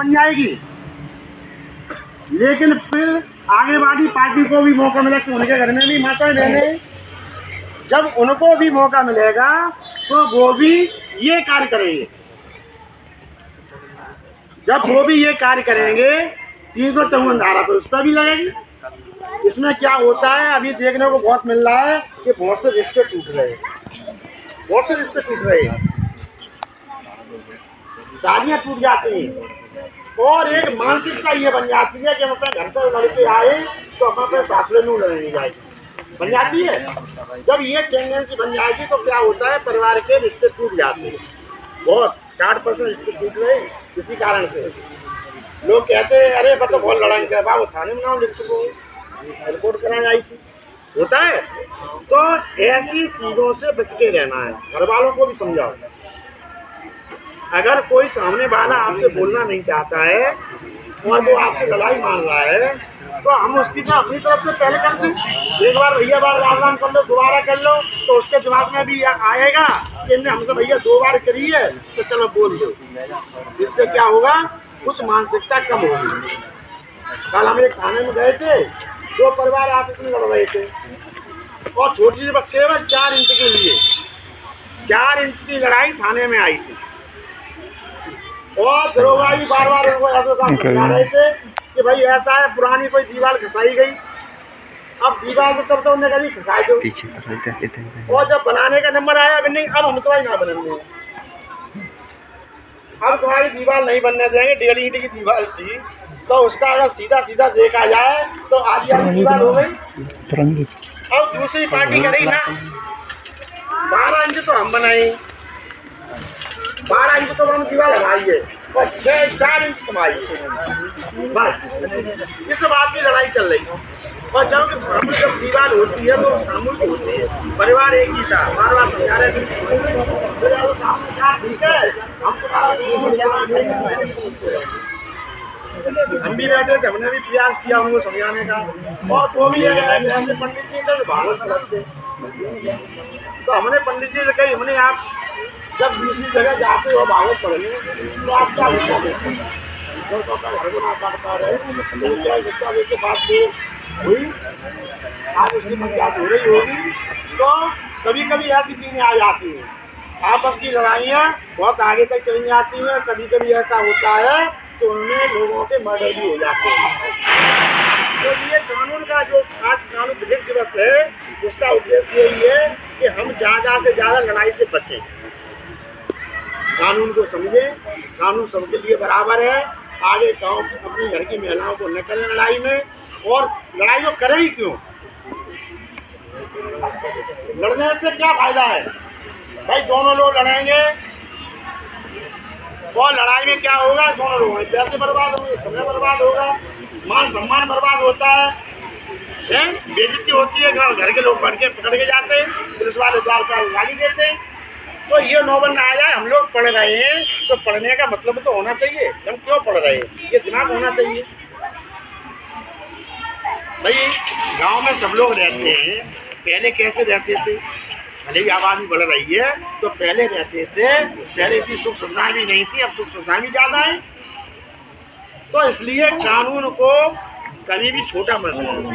बन जाएगी। लेकिन फिर आगे वाली पार्टी को भी मौका मिला कि उनके घर में भी माताएं बहनें, जब उनको भी मौका मिलेगा तो वो भी ये कार्य करेंगे। जब वो भी ये कार्य करेंगे 354 धारा तो उस पर भी लगेगी। इसमें क्या होता है, अभी देखने को बहुत मिल रहा है कि बहुत से रिश्ते टूट रहे हैं, बहुत से रिश्ते टूट रहे हैं, शादियाँ टूट जाती हैं और एक मानसिकता ये बन जाती है कि हम अपने घर से लड़के आए तो हम अपने सासरे में लड़ने जाएगी, बन जाती है। जब ये टेंडेंसी बन जाएगी तो क्या होता है, परिवार के रिश्ते टूट जाते हैं। बहुत 60% रिश्ते टूट रहे हैं इसी कारण से। लोग कहते हैं अरे बता बहुत लड़ाई कर बाबू, थाने में नाम लिख चुको, रिपोर्ट कराई आई थी, होता है। तो ऐसी चीज़ों से बच के रहना है। घर वालों को भी समझाओ, अगर कोई सामने वाला आपसे बोलना नहीं चाहता है और वो आपसे लड़ाई मान रहा है तो हम उसकी तो अपनी तरफ से पहले कर दें। एक बार भैया बार राम कर लो, दोबारा कर लो, तो उसके दिमाग में भी आएगा कि इनने हमसे भैया 2 बार करी है तो चलो बोल दो। इससे क्या होगा, कुछ मानसिकता कम होगी। कल हम एक थाने में गए थे, 2 परिवार आपस में लड़ रहे थे और छोटी सी केवल 4 इंच के लिए 4 इंच की लड़ाई थाने में आई थी और दरोगा भी बार बार उनको ऐसा समझा रहे थे कि भाई ऐसा है, पुरानी कोई दीवार घसाई गई, अब दीवार को तब तो उन्हें कभी खसाई दो। और जब बनाने का नंबर आया अभी नहीं, अब हम तुम्हारी ना बनने, अब तुम्हारी दीवार नहीं बनने देंगे। 1.5 ईंट की दीवार थी तो उसका अगर सीधा सीधा देखा जाए तो आधी आधी दीवार हो गई। अब दूसरी पार्टी करी ना 12 इंच तो हम बनाए, 12 इंच तो हम दीवार लगाई है और 4 इंच कमाई, बस इस बात की लड़ाई चल रही। और जब दीवार होती है तो सामूहिक होती है, परिवार एक ही था, बार बार समझा रहे थे ठीक है, हम भी बैठे थे, हमने भी प्रयास किया उनको समझाने का और वो भी पंडित जी तो भागवत लगते, तो हमने पंडित जी से कही, हमने आप जब दूसरी जगह जाते हो भागवत पढ़ने तो आप क्या होता है घर को ना काटता रहे, के बाद हुई आज उसकी पंचायत हो रही होगी तो कभी कभी ऐसी चीजें आ जाती हैं, आपस की लड़ाइयाँ बहुत आगे तक चली जाती हैं। कभी कभी ऐसा होता है तो उनमें लोगों के मर्डर भी हो जाते हैं। तो ये कानून का जो आज कानून विधिक दिवस है उसका उद्देश्य यही है कि हम ज़्यादा से ज़्यादा लड़ाई से बचें, कानून को समझें। कानून सबके लिए बराबर है। आगे गाँव अपनी घर की महिलाओं को न करें लड़ाई में, और लड़ाई को करें ही क्यों, लड़ने से क्या फायदा है भाई, दोनों लोग लड़ेंगे और लड़ाई में क्या होगा, दोनों लोगों में पैसे बर्बाद होंगे, समय बर्बाद होगा, मान सम्मान बर्बाद होता है, बेइज्जती होती है, घर के लोग पकड़ के जाते हैं, पुलिस वाले द्वार पर गाली देते हैं। तो ये नौबत ना आ जाए, हम लोग पढ़ रहे हैं तो पढ़ने का मतलब तो होना चाहिए, हम क्यों पढ़ रहे हैं ये दिमाग होना चाहिए भाई। गांव में सब लोग रहते हैं, पहले कैसे रहते थे, भले ही आबादी बढ़ रही है तो पहले रहते थे, पहले इतनी सुख सुविधाएं भी नहीं थी, अब सुख सुविधाएं भी ज़्यादा हैं। तो इसलिए कानून को कभी भी छोटा मत समझो,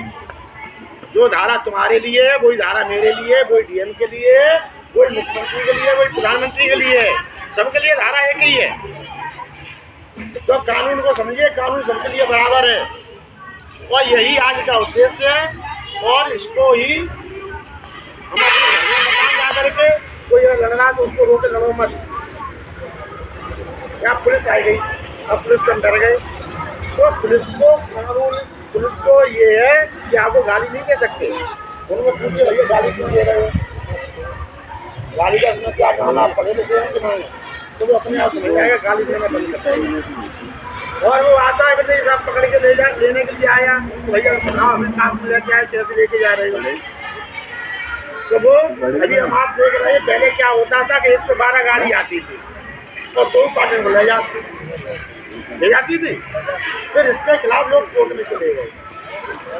जो धारा तुम्हारे लिए है वही धारा मेरे लिए, वही डीएम के लिए, वही मुख्यमंत्री के लिए, वही प्रधानमंत्री के लिए, सबके लिए धारा एक ही है। तो कानून को समझिए, कानून सबके लिए बराबर है और यही आज का उद्देश्य है। और इसको ही हम अपने घर में बताएं जा करके, कोई अगर लड़ रहा तो उसको रोके, लड़ो मत। क्या पुलिस आ गई, अब पुलिस से हम डर गए, तो पुलिस को कानून, पुलिस को ये है कि आपको गाली नहीं दे सकते, उनको पूछे भैया गाली क्यों दे रहे हो, गाली का उसमें क्या काम, आप पढ़े लिखे हैं कि नहीं, तो वो अपने आप समझ जाएगा, गाली देना बंद कर देगा। और वो आता है कि सब पकड़ के ले जा, लेने के लिए आया तो भैया बताओ हमें काम लेके आए, कैसे लेके जा रहे हो। तो वो अभी हम आप देख रहे हैं, पहले क्या होता था कि 112 गाड़ी आती थी और 2 पार्टी को ले जाती थी, फिर इसके खिलाफ लोग कोर्ट में चले गए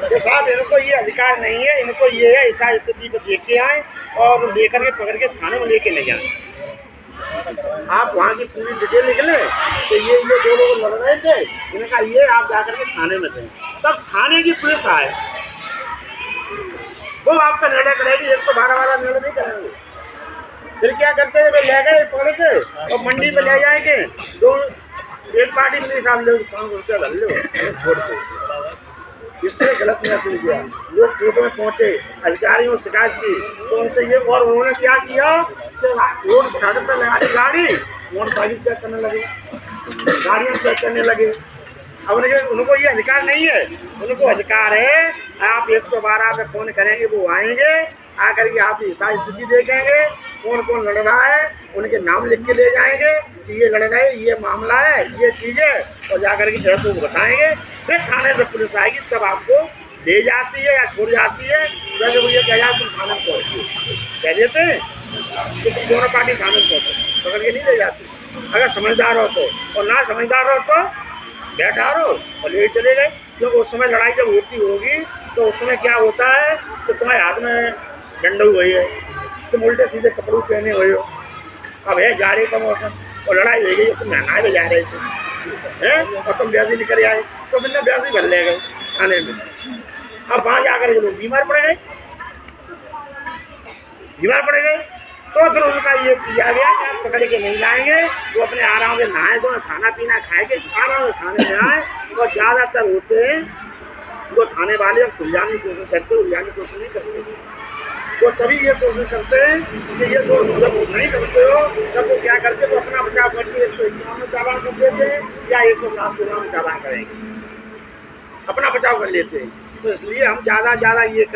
कि साहब इनको ये अधिकार नहीं है, इनको ये है, ऐसा स्थिति को देख के आए और लेकर के पकड़ के थाने में लेके नहीं जाए। आप वहाँ की पूरी डिटेल लिख लें तो ये दो लोग लड़ रहे थे, इन्होंने कहा ये आप जाकर के थाने में थे। तब थाने की पुलिस आए, वो आपका निर्णय करेगी, 112 वाला निर्णय नहीं करेंगे। फिर क्या करते हैं, वे ले गए पकड़ के और मंडी पे ले जाएंगे, दो एक पार्टी में साहब लोग 500 रुपया भर लो छोड़ दो। इससे गलत मैसेज दिया। लोग कोर्ट में पहुंचे, अधिकारियों शिकायत की तो उनसे ये, और उन्होंने क्या किया कि रोड सड़क पर लगा दी गाड़ी, मोटरसाइकिल चेक करने लगे, गाड़ियाँ चेक करने लगे। अब उनको ये अधिकार नहीं है, उनको अधिकार है आप 112 पे फोन करेंगे, वो आएंगे, आकर के आपकी स्थिति देखेंगे, कौन कौन लड़ रहा है, उनके नाम लिख के ले जाएंगे कि ये लड़ रहे, ये मामला है, ये चीज़ें, और जाकर के ऐसे बताएंगे। फिर थाने से पुलिस आएगी, तब आपको ले जाती है या छोड़ जाती है। जैसे वो ये कह जाए तुम थाने में पहुँचो, कह देते हैं तो तुम दोनों पार्टी थाने में पहुँचो, पकड़ के नहीं ले जाती। अगर समझदार हो तो, और ना समझदार हो तो बैठा रहो और ले चले गए। क्योंकि उस समय लड़ाई जब होती होगी तो उस समय क्या होता है तो तुम्हारे हाथ में डंडा हुई है, तुम उल्टे सीधे कपड़े पहने हुए हो, अब है जाड़े का मौसम और लड़ाई हो गई, तुम नहाए में जा रहे थे हैं और तुम ब्याजी निकल आए तो मैंने ब्याजी भर ले गए थाने में। अब वहाँ जाकर के लोग बीमार पड़ गए, तो फिर उनका ये किया गया कि आप पकड़ के नहीं लाएंगे, वो अपने आराम से नहाए धोए, खाना पीना खाए के आराम से थाने में आए। और ज़्यादातर होते हैं वो थाने वाले अब सुलझाने की कोशिश करते, उलझाने की कोशिश नहीं करते। वो तभी ये कोशिश करते हैं कि ये तो जब नहीं करते हो तब वो क्या करते, वो अपना बचाव करके 151 में चालान कर देते हैं या 107 में चालान करेंगे, अपना बचाव कर लेते हैं। तो इसलिए हम ज़्यादा ये